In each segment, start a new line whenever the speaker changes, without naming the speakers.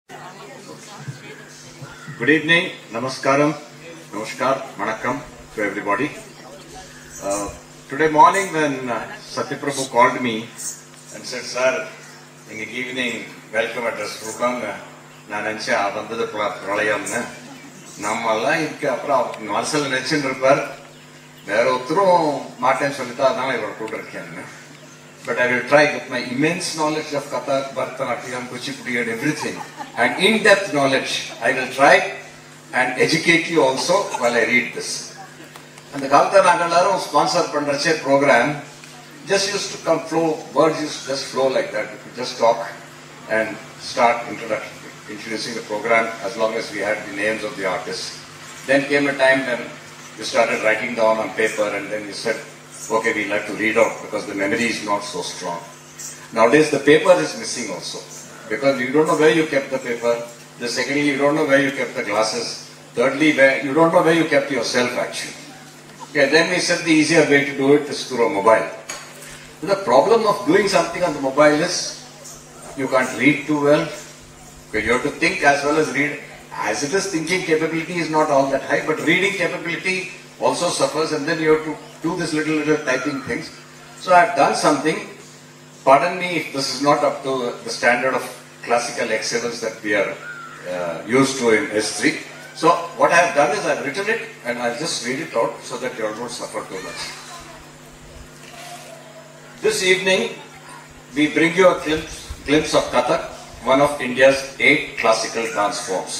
Good evening, namaskaram, namaskar, vanakkam to everybody. Today morning when Satyaprabhu called me and said, "Sir, in the evening welcome address கொடுப்பாங்க நான் நினைச்சேன் வந்தது பிரளயம்னு நம்மெல்லாம் இருக்கு அப்புறம் மனசில் நினைச்சுட்டு இருப்பார் வேற ஒருத்தரும் மாட்டேன்னு சொல்லிட்டு அதனால இவர் கூட இருக்கேன்னு. But I will try with my immense knowledge of Kathak, Bharatanatyam, Kuchipudi and everything and in-depth knowledge, I will try and educate you also while I read this. And the Kalta Nagalaru sponsor Pandache program just used to come flow, words used to just flow like that. We could just talk and start introducing the program as long as we had the names of the artists. Then came a time when we started writing down on paper and then we said, okay, we like to read out because the memory is not so strong. Nowadays the paper is missing also because you don't know where you kept the paper. Secondly, you don't know where you kept the glasses. Thirdly, you don't know where you kept yourself actually. Okay, then we said the easier way to do it is through a mobile. The problem of doing something on the mobile is you can't read too well. Okay, you have to think as well as read. As it is, thinking capability is not all that high, but reading capability also suffers, and then you have to do this little typing things. So I have done something. Pardon me if this is not up to the standard of classical excellence that we are used to in history. So what I have done is I have written it and I'll just read it out so that you all don't suffer too much. This evening we bring you a glimpse of Kathak, one of India's 8 classical dance forms.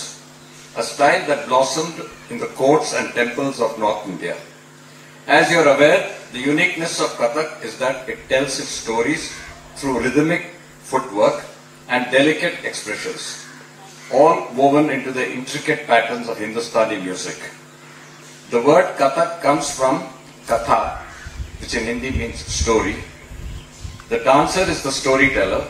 A style that blossomed in the courts and temples of North India. As you are aware, the uniqueness of Kathak is that it tells its stories through rhythmic footwork and delicate expressions, all woven into the intricate patterns of Hindustani music. The word Kathak comes from Katha, which in Hindi means story. The dancer is the storyteller,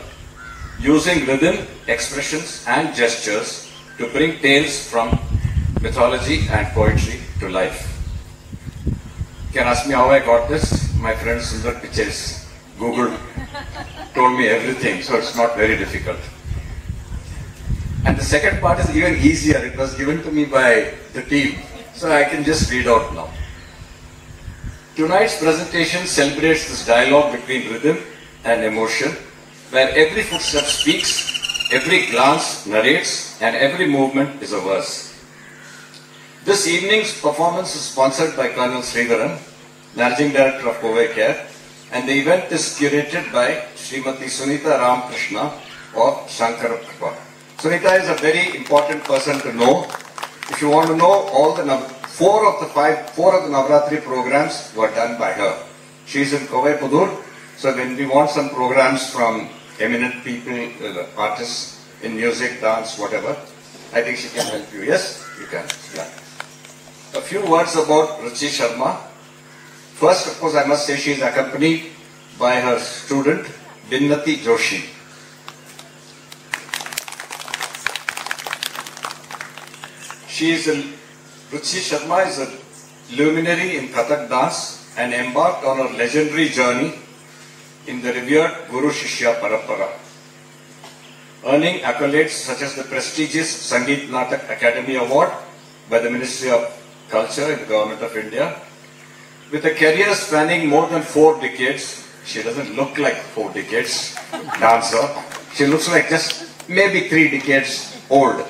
using rhythm, expressions and gestures to bring tales from mythology and poetry to life. You can ask me how I got this? My friend Sundar Pichais Googled, told me everything, so it's not very difficult. And the second part is even easier. It was given to me by the team, so I can just read out now. Tonight's presentation celebrates this dialogue between rhythm and emotion, where every footstep speaks, every glance narrates, and every movement is a verse. This evening's performance is sponsored by Colonel Sridharan, Managing Director of Kovai Care, and the event is curated by Srimati Sunita Ramakrishna of Shankara Kripa. Sunita is a very important person to know. If you want to know, all the four of the Navratri programs were done by her. She is in Kovai Pudur, so when we want some programs from eminent people, artists in music, dance, whatever, I think she can help you. Yes, you can. Yeah. A few words about Ruchi Sharma. First, of course, I must say she is accompanied by her student, Binnati Joshi. Ruchi Sharma is a luminary in Kathak dance and embarked on her legendary journey in the revered Guru Shishya Parampara, earning accolades such as the prestigious Sangeet Natak Academy Award by the Ministry of Culture in the Government of India. With a career spanning more than 4 decades, she doesn't look like 4 decades dancer. She looks like just maybe 3 decades old.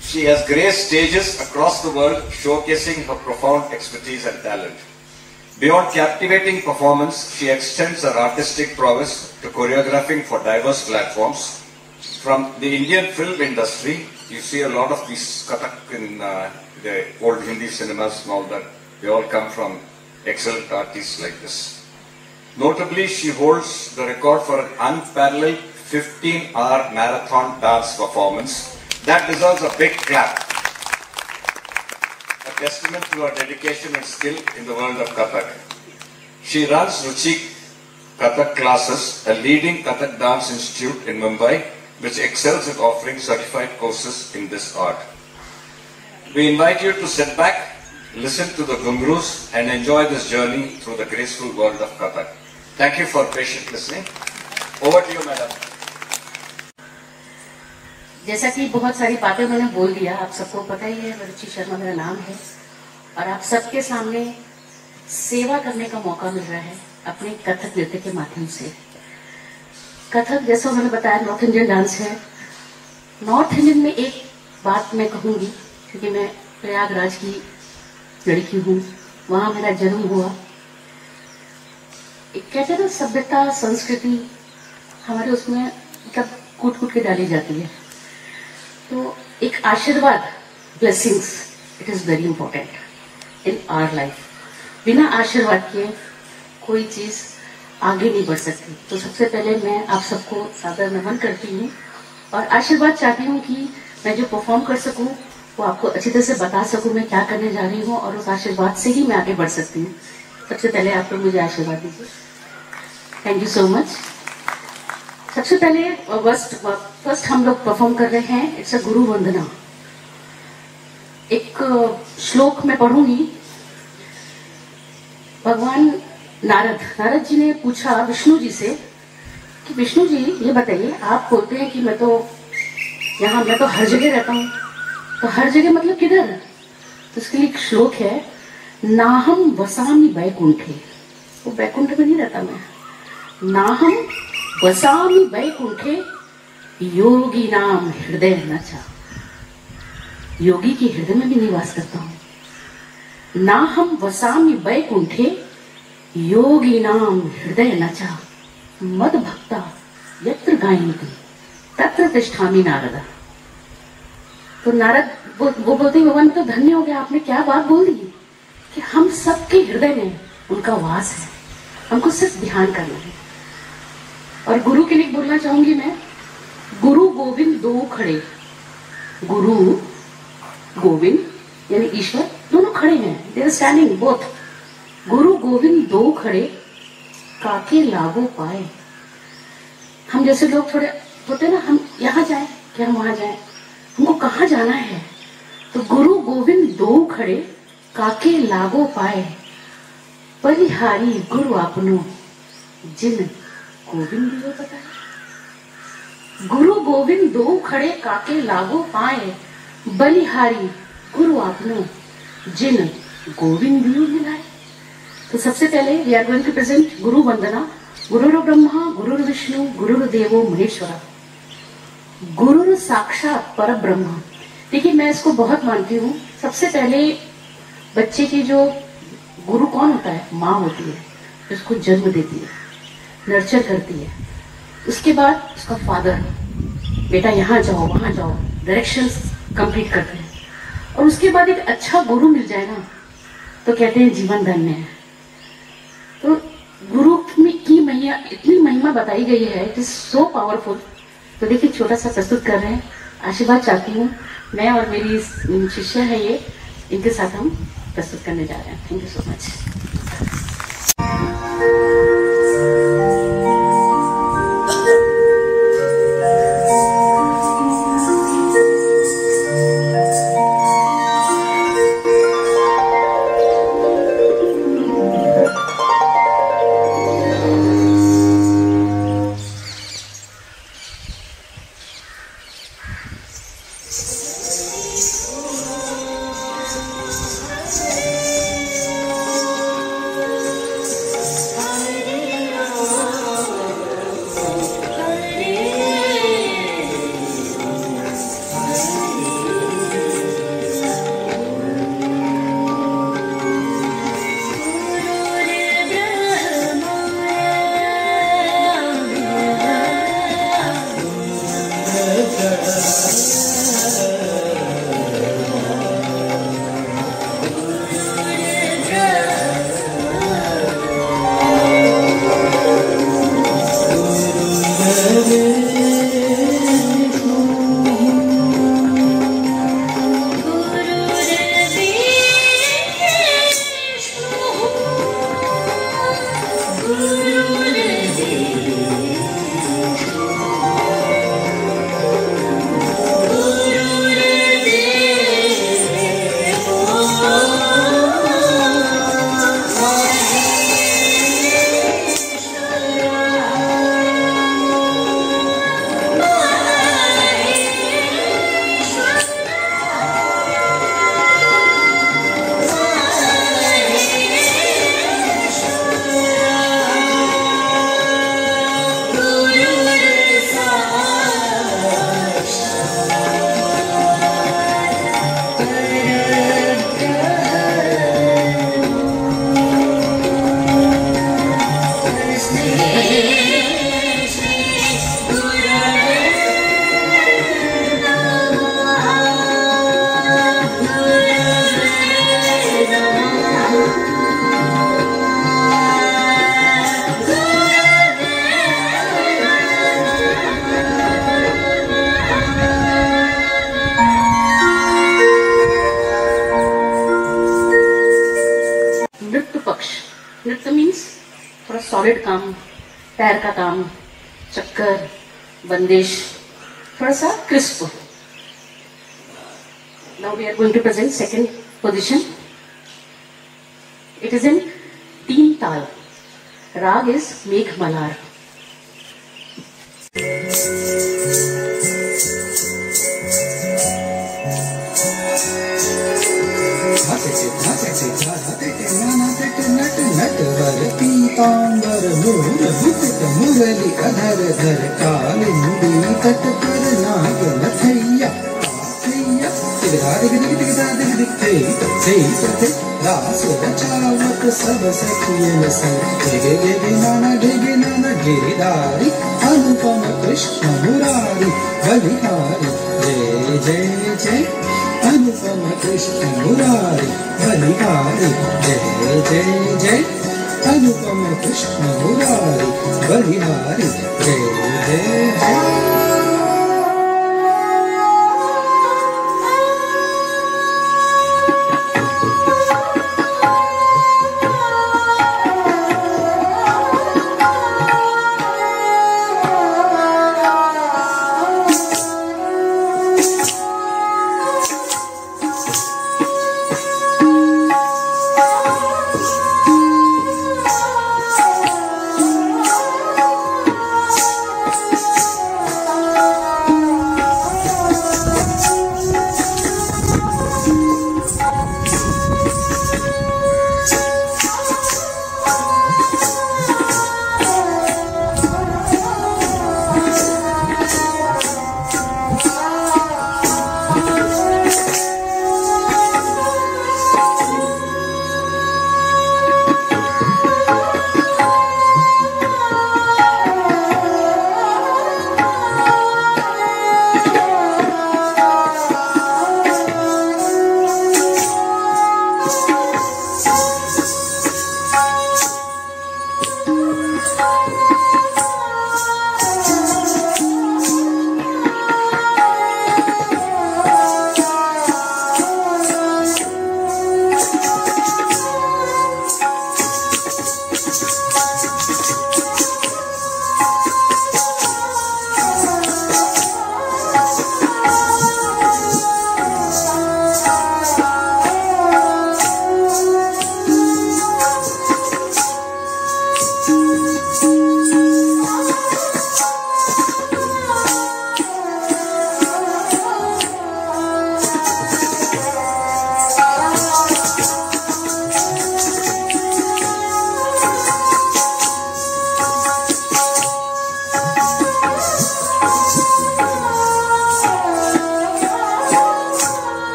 She has graced stages across the world, showcasing her profound expertise and talent. Beyond captivating performance, she extends her artistic prowess to choreographing for diverse platforms. From the Indian film industry, you see a lot of these Kathak in the old Hindi cinemas and all that. They all come from excellent artists like this. Notably, she holds the record for an unparalleled 15-hour marathon dance performance. That deserves a big clap. A testament to her dedication and skill in the world of Kathak. She runs Ruchi Kathak classes, a leading Kathak dance institute in Mumbai, which excels at offering certified courses in this art. We invite you to sit back, listen to the ghungroos, and enjoy this journey through the graceful world of Kathak. Thank you for patient listening. Over to you, madam.
जैसा कि बहुत सारी बातें उन्होंने बोल दिया, आप सबको पता ही है, रुचि शर्मा मेरा नाम है और आप सबके सामने सेवा करने का मौका मिल रहा है अपने कथक नृत्य के माध्यम से। कथक जैसा उन्होंने बताया नॉर्थ इंडियन डांस है। नॉर्थ इंडियन में एक बात मैं कहूंगी, क्योंकि मैं प्रयागराज की लड़की हूँ, वहां मेरा जन्म हुआ। एक कहते हैं ना सभ्यता संस्कृति हमारे उसमें मतलब कूट कूट के डाली जाती है, तो एक आशीर्वाद, blessings, it is very important in our life. बिना आशीर्वाद के कोई चीज आगे नहीं बढ़ सकती। तो सबसे पहले मैं आप सबको सादर नमन करती हूँ और आशीर्वाद चाहती हूँ कि मैं जो परफॉर्म कर सकूं वो आपको अच्छी तरह से बता सकूं मैं क्या करने जा रही हूँ, और उस आशीर्वाद से ही मैं आगे बढ़ सकती हूँ। सबसे पहले आप लोग मुझे आशीर्वाद दीजिए। Thank you so much. सबसे पहले फर्स्ट हम लोग परफॉर्म कर रहे हैं, इट्स अ गुरु वंदना। एक श्लोक मैं पढ़ूंगी। भगवान नारद जी ने पूछा विष्णु जी से कि विष्णु जी ये बताइए, आप बोलते हैं कि मैं तो हर जगह रहता हूँ, तो हर जगह मतलब किधर? तो इसके लिए एक श्लोक है, नाहम वसामि वैकुंठे। वो वैकुंठ में नहीं रहता मैं। नाहम वसामि वैकुंठे योगी नाम हृदय नचा। योगी के हृदय में भी निवास करता हूँ। नाहम वसामि वैकुंठे योगी नाम हृदय नचा। मद भक्ता यत्र गायन्ति तत्र तिष्ठामि नारदा। तो नारद वो बोलते भगवान तो धन्य हो गया, आपने क्या बात बोल दी कि हम सबके हृदय में उनका वास है, हमको सिर्फ ध्यान करना है। और गुरु के लिए बोलना चाहूंगी मैं, गुरु गोविंद दो खड़े। गुरु गोविंद यानी ईश्वर दोनों खड़े हैं, दे आर स्टैंडिंग बोथ। गुरु गोविंद दो खड़े काके लागो पाए। हम जैसे लोग थोड़े होते ना, हम यहाँ जाए कि हम वहां जाए, हमको कहाँ जाना है? तो गुरु गोविंद दो खड़े काके लागो पाए, परिहारी गुरु आपनो जिन गोविंद दियो बताए। गुरु गोविंद दो खड़े काके लागो पाए, बलिहारी गुरु आपनो जिन गोविंद दियो मिलाए। तो सबसे पहले we are going to present गुरु वंदना। गुरुर् ब्रह्मा गुरुर्विष्णु गुरुर्देवो महेश्वरा, गुरुर साक्षात पर ब्रह्म। देखिए मैं इसको बहुत मानती हूँ। सबसे पहले बच्चे की जो गुरु कौन होता है? माँ होती है, जिसको जन्म देती है, नर्चर करती है। उसके बाद उसका फादर, बेटा यहाँ जाओ वहां जाओ, डायरेक्शंस कंप्लीट करते हैं। और उसके बाद एक अच्छा गुरु मिल जाए ना, तो कहते हैं जीवन धन्य है। तो गुरु की महिमा, इतनी महिमा बताई गई है, इट इज सो पावरफुल। तो देखिए छोटा सा प्रस्तुत कर रहे हैं, आशीर्वाद चाहती हूँ मैं और मेरी शिष्या है ये, इनके साथ हम प्रस्तुत करने जा रहे हैं। Thank you so much. Solid काम, पैर का काम, चक्कर, बंदिश, थोड़ा सा crisp. Now we are going to present second position. It is in Teen Tal. Rag is Megh Malar.
पीतांबर मोर मुकुट मुरली अधर धर कालिंदी तट पर नाग नथैया दास रचावत सब सखियन संग गे नाना गिरिधारी अनुपम कृष्ण मुरारी बलिहारी जय जय जय अनुपम कृष्ण मुरारी बलिहारी जय जय जय अनुपम कृष्ण मुरारी बलिहारी जय जय जय.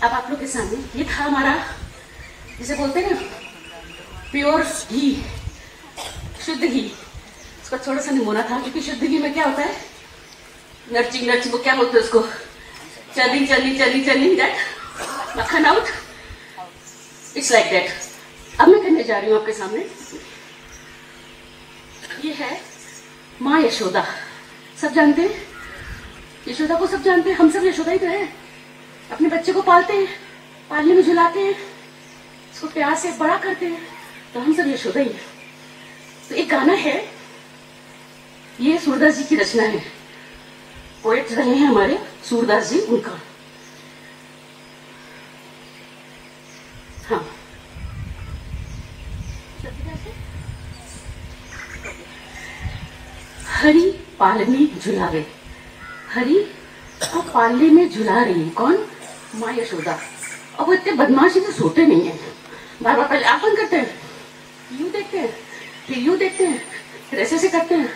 अब आप लोग के सामने ये था हमारा, जिसे बोलते हैं ना प्योर घी, शुद्ध घी। इसका थोड़ा सा नमूना था, क्योंकि शुद्ध घी में क्या होता है, नर्चिंग वो क्या बोलते हैं उसको, चर्निंग दैट मक्खन आउट, इट्स लाइक दैट। अब मैं करने जा रही हूँ आपके सामने, ये है माँ यशोदा। सब जानते हैं यशोदा को, सब जानते हैं, हम सब यशोदा ही तो है। अपने बच्चे को पालते हैं, पालने में झुलाते हैं, इसको प्यार से बड़ा करते हैं, तो हम सब यशोदा ही है। तो एक गाना है, ये सूरदास जी की रचना है, पोएट रहे हैं हमारे सूरदास जी, उनका। हाँ, हरी पालनी झुलावे, हरी को पालने में झुला रही है कौन, माँ यशोदा। और वो इतने बदमाशी से सोते नहीं है, बार बार पहले आप बंद करते हैं, यूं देखते हैं, फिर यूं देखते हैं, फिर ऐसे करते हैं।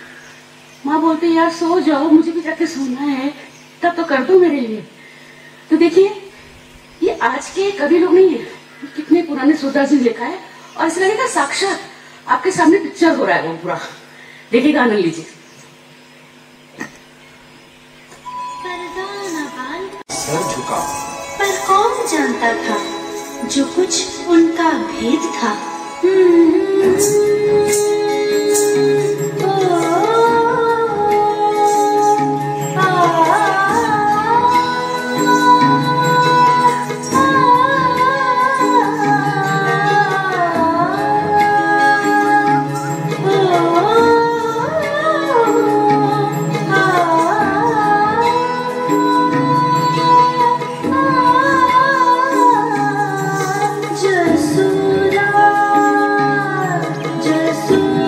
माँ बोलते हैं यार सो जाओ, मुझे भी जाके सोना है, तब तो कर दो मेरे लिए। तो देखिए ये आज के कवि लोग नहीं है, कितने पुराने सूरदास जी लिखा है, और इस लगेगा साक्षात आपके सामने पिक्चर हो रहा है वो पूरा। देखिएगा, आनंद लीजिए।
सर झुका
पर कौन जानता था जो कुछ उनका भेद था। जसुदा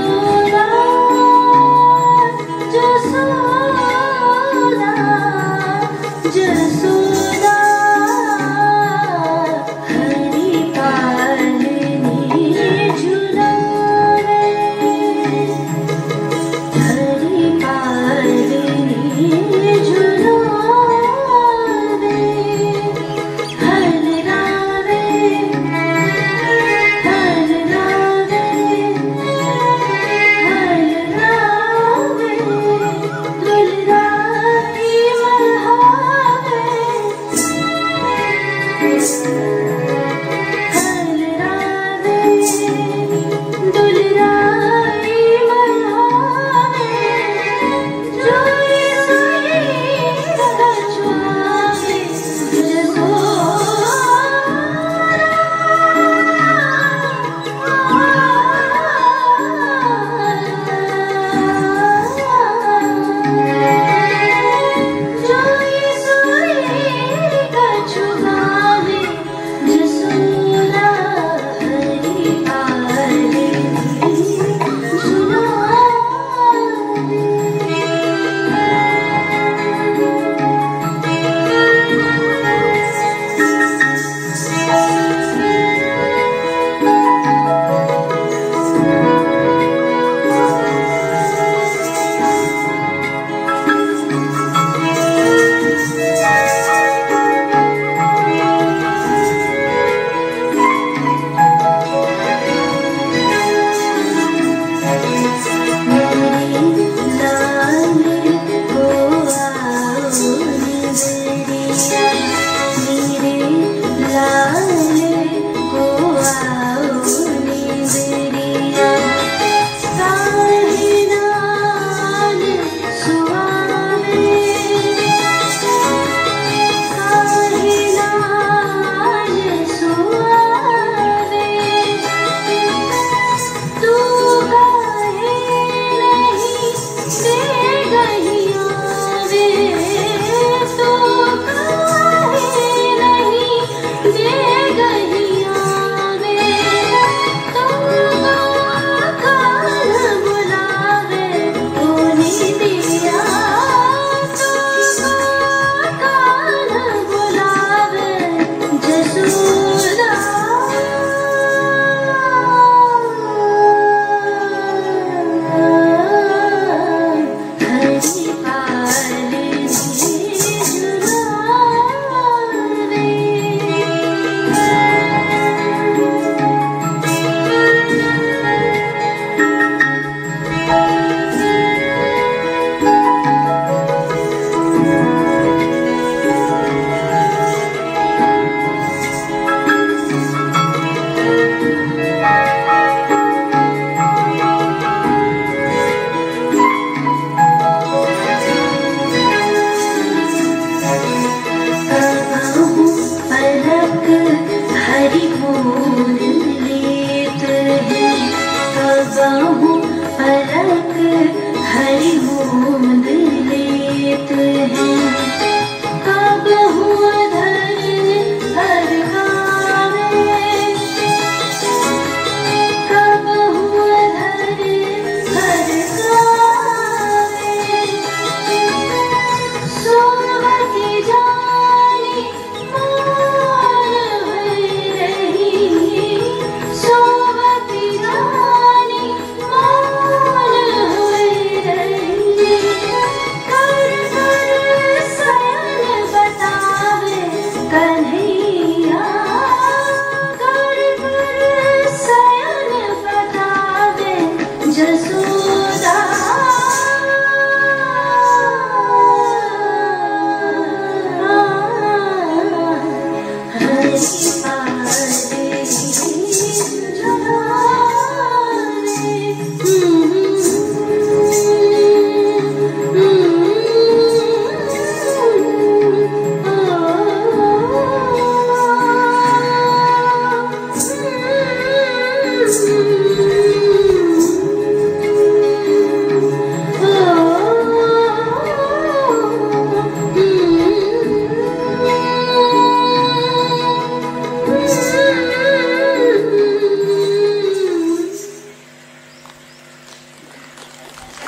Mm-hmm.